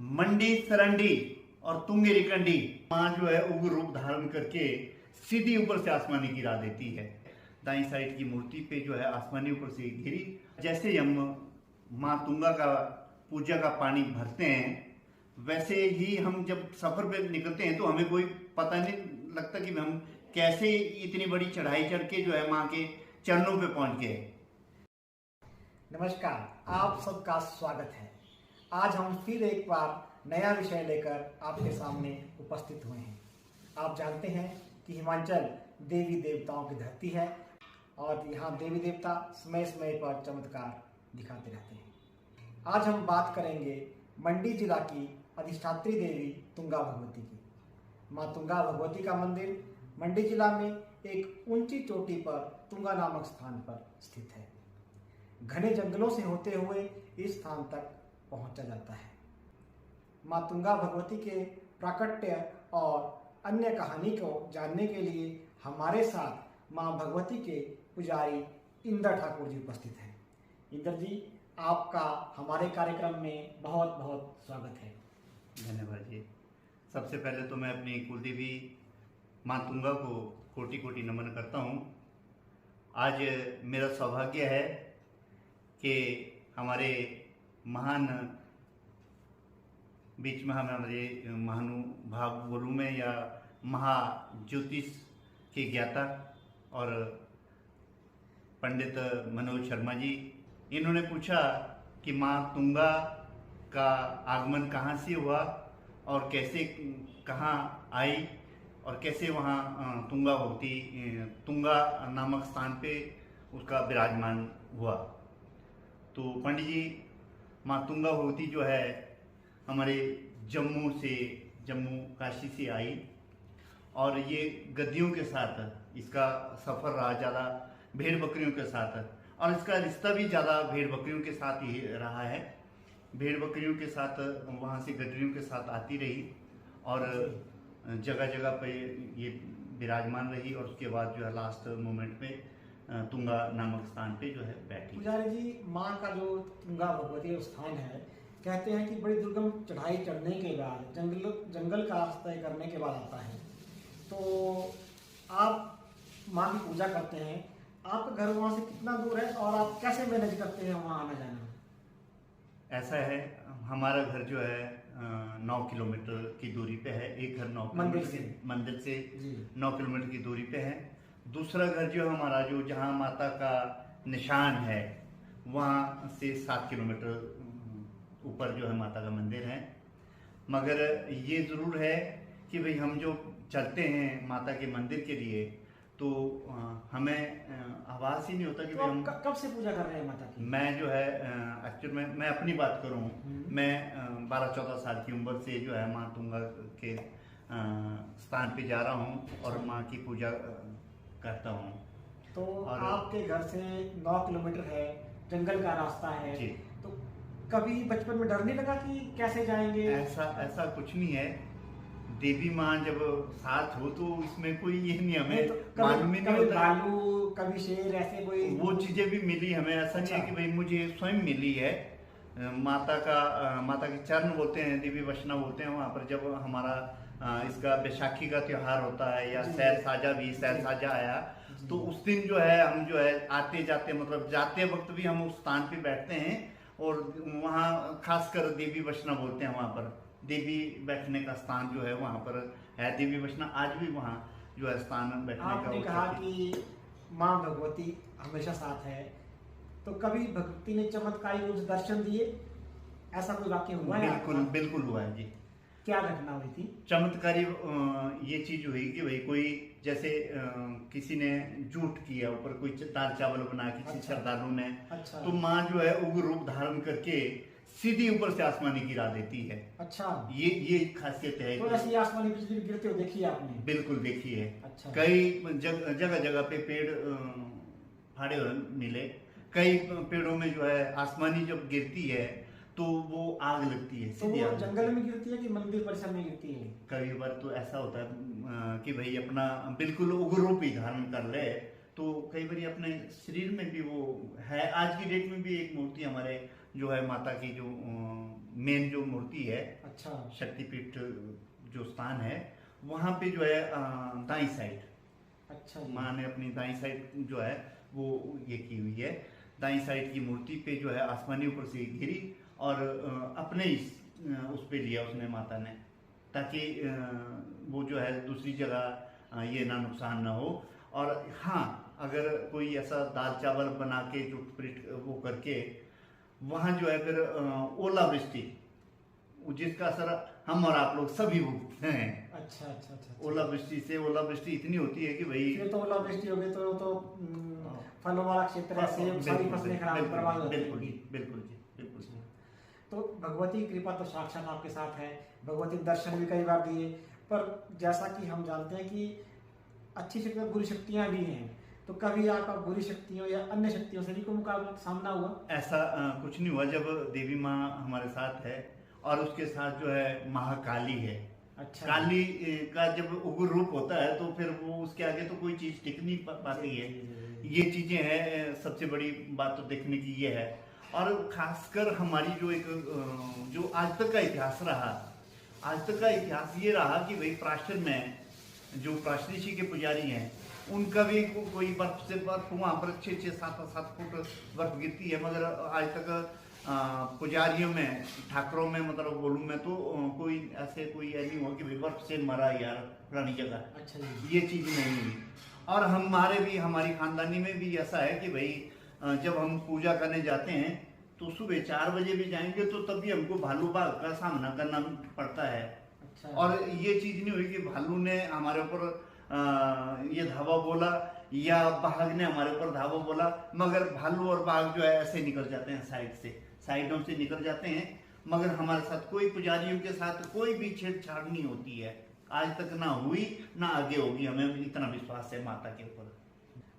मंडी सरंडी और तुंगे रिकंडी माँ जो है उग्र रूप धारण करके सीधी ऊपर से आसमानी गिरा देती है। दाई साइड की मूर्ति पे जो है आसमानी ऊपर से गिरी। जैसे हम माँ तुंगा का पूजा का पानी भरते हैं, वैसे ही हम जब सफर पे निकलते हैं तो हमें कोई पता नहीं लगता कि हम कैसे इतनी बड़ी चढ़ाई चढ़ के जो है माँ के चरणों पे पहुंच गए। नमस्कार, आप सबका स्वागत है। आज हम फिर एक बार नया विषय लेकर आपके सामने उपस्थित हुए हैं। आप जानते हैं कि हिमाचल देवी देवताओं की धरती है और यहाँ देवी देवता समय समय पर चमत्कार दिखाते रहते हैं। आज हम बात करेंगे मंडी जिला की अधिष्ठात्री देवी तुंगा भगवती की। माँ तुंगा भगवती का मंदिर मंडी जिला में एक ऊंची चोटी पर तुंगा नामक स्थान पर स्थित है। घने जंगलों से होते हुए इस स्थान तक पहुंचा जाता है। माँ तुंगा भगवती के प्राकट्य और अन्य कहानी को जानने के लिए हमारे साथ माँ भगवती के पुजारी इंद्र ठाकुर जी उपस्थित हैं। इंद्र जी, आपका हमारे कार्यक्रम में बहुत बहुत स्वागत है। धन्यवाद जी। सबसे पहले तो मैं अपनी कुलदेवी माँ तुंगा को कोटि कोटि नमन करता हूँ। आज मेरा सौभाग्य है कि हमारे महान बीच में हमारे महानुभाव बोलूँ में या महाज्योतिष के ज्ञाता और पंडित मनोज शर्मा जी, इन्होंने पूछा कि माँ तुंगा का आगमन कहाँ से हुआ और कैसे कहाँ आई और कैसे वहाँ तुंगा भगवती तुंगा नामक स्थान पे उसका विराजमान हुआ। तो पंडित जी, माँ तुंगा भगवती जो है हमारे जम्मू काशी से आई और ये गद्दियों के साथ इसका सफ़र रहा ज़्यादा भेड़ बकरियों के साथ, और इसका रिश्ता भी ज़्यादा भेड़ बकरियों के साथ ही रहा है। भेड़ बकरियों के साथ वहाँ से गडरियों के साथ आती रही और जगह जगह पे ये विराजमान रही और उसके बाद जो है लास्ट मोमेंट पे तुंगा नामक स्थान पे जो है बैठी। पुजारी जी, माँ का जो तुंगा भगवती स्थान है, कहते हैं कि बड़ी दुर्गम चढ़ाई चढ़ने के बाद जंगल का रास्ता तय करने के बाद आता है। तो आप माँ की पूजा करते हैं, आपका घर वहाँ से कितना दूर है और आप कैसे मैनेज करते हैं वहाँ आना जाना? ऐसा है, हमारा घर जो है 9 किलोमीटर की दूरी पे है। एक घर 9 मंदिर से 9 किलोमीटर की दूरी पे है। दूसरा घर जो हमारा जो जहाँ माता का निशान है वहाँ से 7 किलोमीटर ऊपर जो है माता का मंदिर है। मगर ये ज़रूर है कि भाई हम जो चलते हैं माता के मंदिर के लिए तो हमें आभास ही नहीं होता कि तो हम कब से पूजा कर रहे हैं माता की? मैं जो है एक्चुअली मैं अपनी बात करूं, मैं 12-14 साल की उम्र से जो है माँ तुंगा के स्थान पे जा रहा हूं और माँ की पूजा करता हूं। तो आपके घर से 9 किलोमीटर है, जंगल का रास्ता है जी। तो कभी बचपन में डर नहीं लगा कि कैसे जाएंगे? ऐसा कुछ नहीं है। देवी माँ जब साथ हो तो इसमें कोई ये नहीं, हमें तो मालूम ही नहीं होता। भालू, कभी शेर, ऐसे कोई वो चीजें भी मिली हमें। ऐसा नहीं है कि भाई मुझे स्वयं मिली है। माता के चरण बोलते हैं, देवी वैष्णव बोलते हैं। वहाँ पर जब हमारा इसका बैसाखी का त्योहार होता है या सैर साजा आया तो उस दिन जो है हम जो है आते जाते मतलब जाते वक्त भी हम उस स्थान पे बैठते हैं और वहाँ खासकर देवी वैष्णव बोलते हैं। वहाँ पर देवी बैठने का स्थान जो है वहाँ पर है। देवी वैष्णव आज भी वहाँ जो है स्थान बैठने का। आपने कहा कि माँ भगवती हमेशा साथ है, तो कभी भगवती ने चमत्कारी रूप से दर्शन दिए, ऐसा कोई वाक्य हुआ है? बिल्कुल हुआ है जी। क्या घटना हुई थी? चमत्कारी ये चीज हुई कि भाई कोई जैसे किसी ने झूठ किया, ऊपर कोई दाल चावल बना किसी श्रद्धालु ने, तो माँ जो है उग्र रूप धारण करके सीधी ऊपर से आसमानी गिरा देती है। अच्छा, ये खासियत है। तो ऐसी आसमानी बिजली गिरते हुए देखी है आपने? बिल्कुल देखी है। अच्छा। कई जगह जगह पे पेड़ फाड़े हुए मिले। कई पेड़ों में जो है आसमानी जब गिरती है तो वो आग लगती है। तो वो जंगल में गिरती है कि मंदिर परिसर में गिरती है? कई बार तो ऐसा होता है कि भाई अपना बिल्कुल उग्र रूप ही धारण कर ले तो कई बार अपने शरीर में भी वो है। आज की डेट में भी एक मूर्ति हमारे जो है माता की जो मेन जो मूर्ति है, अच्छा शक्तिपीठ जो स्थान है, वहाँ पे जो है दाई साइड, अच्छा जी। माँ ने अपनी दाई साइड जो है वो ये की हुई है। दाई साइड की मूर्ति पे जो है आसमानी ऊपर से गिरी और अपने उस पे लिया उसने माता ने, ताकि वो जो है दूसरी जगह ये ना नुकसान ना हो। और हाँ, अगर कोई ऐसा दाल चावल बना के जो वो करके वहाँ जो है फिर ओलावृष्टि, जिसका असर हम और आप लोग सभी भुगतते हैं। अच्छा अच्छा अच्छा। ओलावृष्टि इतनी होती है कि भाई फिर तो ओलावृष्टि हो गई तो फलों वाला क्षेत्र है, सेब सारी फसलें खराब बर्बाद हो बिल्कुल जाएंगी। जी, बिल्कुल जी, बिल्कुल जी। तो भगवती की कृपा तो साक्षात आपके साथ है, भगवती दर्शन भी कई बार दिए, पर जैसा कि हम जानते हैं कि अच्छी शक्तियाँ बुरी शक्तियाँ भी हैं, तो कभी आपका बुरी शक्तियों या अन्य शक्तियों से भी कोई मुकाबला सामना हुआ? ऐसा कुछ नहीं हुआ। जब देवी माँ हमारे साथ है और उसके साथ जो है महाकाली है। अच्छा। काली का जब उग्र रूप होता है तो फिर वो उसके आगे तो कोई चीज टिक नहीं पाती है। ये चीजें हैं, सबसे बड़ी बात तो देखने की ये है। और खासकर हमारी जो एक जो आज तक का इतिहास रहा, आज तक का इतिहास ये रहा कि भाई प्राश्चर में जो प्राश्चर ऋषि के पुजारी हैं, उनका भी कोई बर्फ से बर्फ वहाँ पर 6-7 फुट बर्फ गिरती है, मगर आज तक पुजारियों में, ठाकरों में मतलब बोलूँ मैं तो कोई ऐसे कोई नहीं हुआ कि भाई बर्फ से मरा यार पुरानी जगह। अच्छा जी। ये चीज़ नहीं हुई। और हमारे भी, हमारी खानदानी में भी ऐसा है कि भाई जब हम पूजा करने जाते हैं तो सुबह 4 बजे भी जाएंगे तो तभी हमको भालू बाघ का सामना करना पड़ता है। अच्छा। और ये चीज़ नहीं हुई कि भालू ने हमारे ऊपर ये धावा बोला या बाघ ने हमारे ऊपर धावा बोला, मगर भालू और बाघ जो है ऐसे निकल जाते हैं साइडों से निकल जाते हैं, मगर हमारे साथ कोई पुजारियों के साथ कोई भी छेड़छाड़ नहीं होती है, आज तक ना हुई ना आगे होगी। हमें इतना विश्वास है माता के ऊपर।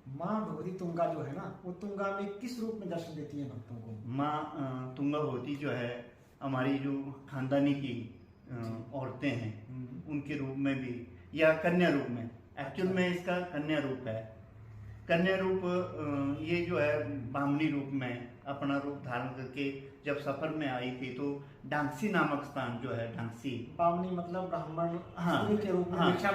माँ भगवती तुंगा जो है ना, वो तुंगा में किस रूप में दर्शन देती है भक्तों को? माँ तुंगा भगवती जो है हमारी जो खानदानी की औरतें हैं उनके रूप में भी, या कन्या रूप में, एक्चुअल में इसका कन्या रूप है। कन्या रूप ये जो है बामनी रूप में अपना रूप धारण करके जब सफर में आई थी तो डांगसी नामक स्थान जो है, डांगसी बामनी मतलब ब्राह्मण हाँ, के रूप में हाँ, भिक्षा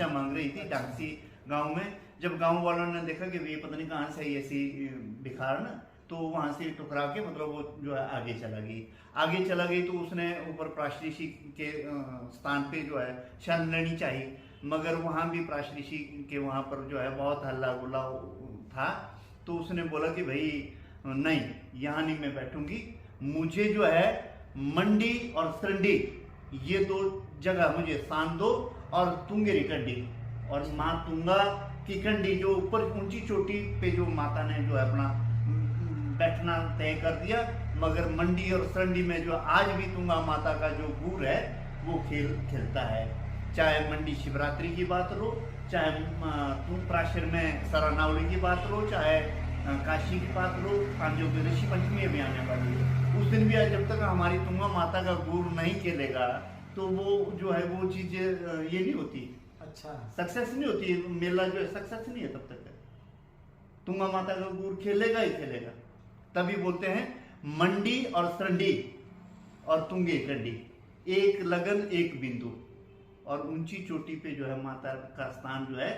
मांग रही थी। डांगसी गांव में। जब गांव वालों ने देखा कि ये पता नहीं कहाँ से आई ऐसी भिखार ना, तो वहां से टुकरा के मतलब वो जो है आगे चला गई तो उसने ऊपर प्राश्चर ऋषि के स्थान पे जो है शरण लेनी चाहिए, मगर वहां भी प्राश्चर ऋषि के वहां पर जो है बहुत हल्ला गुल्ला था। तो उसने बोला कि भाई नहीं, यहाँ नहीं मैं बैठूंगी, मुझे जो है मंडी और सरंडी ये 2 जगह मुझे स्थान दो, और तुंगेरी कंडी और माँ तुंगा की कंडी जो ऊपर ऊंची चोटी पे जो माता ने जो है अपना बैठना तय कर दिया। मगर मंडी और सरंडी में जो आज भी तुंगा माता का जो गुर है वो खेलता है। चाहे मंडी शिवरात्रि की बात लो, चाहे तुम प्राश्चर में सरानावली की बात लो, चाहे काशी की बात लो, पांचों की ऋषि पंचमी अभी आने वाली है, उस दिन भी जब तक हमारी तुंगा माता का गुर नहीं खेलेगा तो वो जो है वो चीज ये नहीं होती। अच्छा, सक्सेस नहीं होती, मेला जो है सक्सेस नहीं है तब तक। तुंगा माता का गुर खेलेगा ही खेलेगा, तभी बोलते हैं मंडी और सरंडी और तुंगे कंडी, एक लगन एक बिंदु। और ऊंची चोटी पे जो है माता का स्थान जो है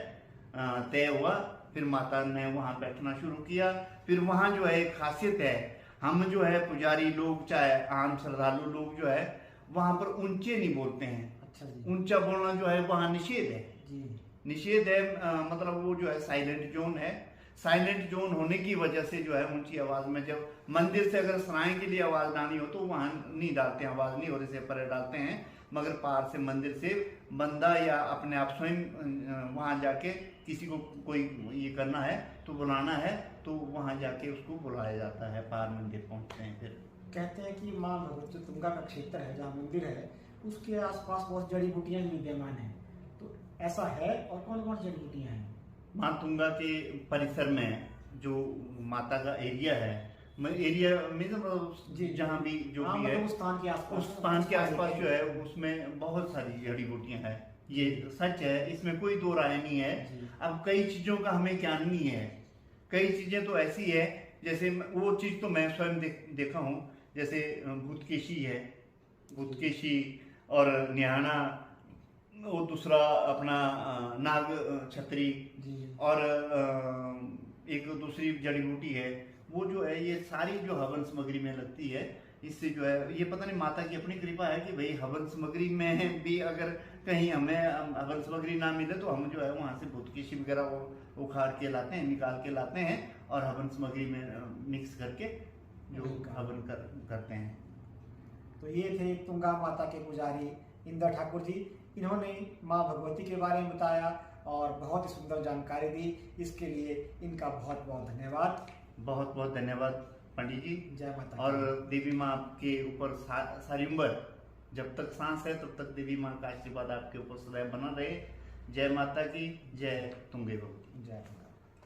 तय हुआ। फिर माता ने वहां बैठना शुरू किया। फिर वहां जो है एक खासियत है, हम जो है पुजारी लोग चाहे आम श्रद्धालु लोग जो है वहां पर ऊंचे नहीं बोलते हैं। अच्छा जी। ऊंचा बोलना जो है वहां निषेध है जी। निषेध है। मतलब वो जो है साइलेंट जोन है। साइलेंट जोन होने की वजह से जो है ऊंची आवाज में, जब मंदिर से अगर सराय के लिए आवाज डालनी हो तो वहां नहीं डालते हैं, आवाज नहीं हो रही से परे डालते हैं। मगर पार से मंदिर से बंदा या अपने आप स्वयं वहां जाके किसी को कोई ये करना है तो बुलाना है तो वहां जाके उसको बुलाया जाता है, पार मंदिर पहुंचते हैं। फिर कहते हैं कि माँ भगवती तुंगा का क्षेत्र है जहाँ मंदिर है, उसके आसपास बहुत जड़ी बूटियां भी विद्यमान हैं, तो ऐसा है? और कौन कौन जड़ी बूटियां हैं? माँ तुंगा के परिसर में जो माता का एरिया है, एरिया में जहाँ भी जो भी है उस स्थान के आसपास, उस स्थान के आसपास जो है उसमें बहुत सारी जड़ी बूटियां हैं। ये सच है, इसमें कोई दो राय नहीं है। अब कई चीजों का हमें ज्ञान नहीं है, कई चीजें तो ऐसी है जैसे वो चीज तो मैं स्वयं देखा हूँ जैसे भूतकेशी है, भूतकेशी और न्याणा, वो दूसरा अपना नाग छतरी, और एक दूसरी जड़ी बूटी है, वो जो है ये सारी जो हवन सामग्री में लगती है। इससे जो है ये पता नहीं माता की अपनी कृपा है कि भाई हवन सामग्री में भी अगर कहीं हमें हवन सामग्री ना मिले तो हम जो है वहाँ से भूतकेशी वगैरह वो उखाड़ के लाते हैं, निकाल के लाते हैं और हवन सामग्री में मिक्स करके जो हवन करते हैं। तो ये थे तुंगा माता के पुजारी इंदर ठाकुर जी। इन्होंने माँ भगवती के बारे में बताया और बहुत ही सुंदर जानकारी दी। इसके लिए इनका बहुत बहुत धन्यवाद। बहुत बहुत धन्यवाद पंडित जी। जय माता। और देवी माँ आपके ऊपर सारी उम्र, जब तक सांस है तब तक देवी माँ का आशीर्वाद आपके ऊपर सदैव बना रहे। जय माता की, जय तुंगे भगवती। जय माता।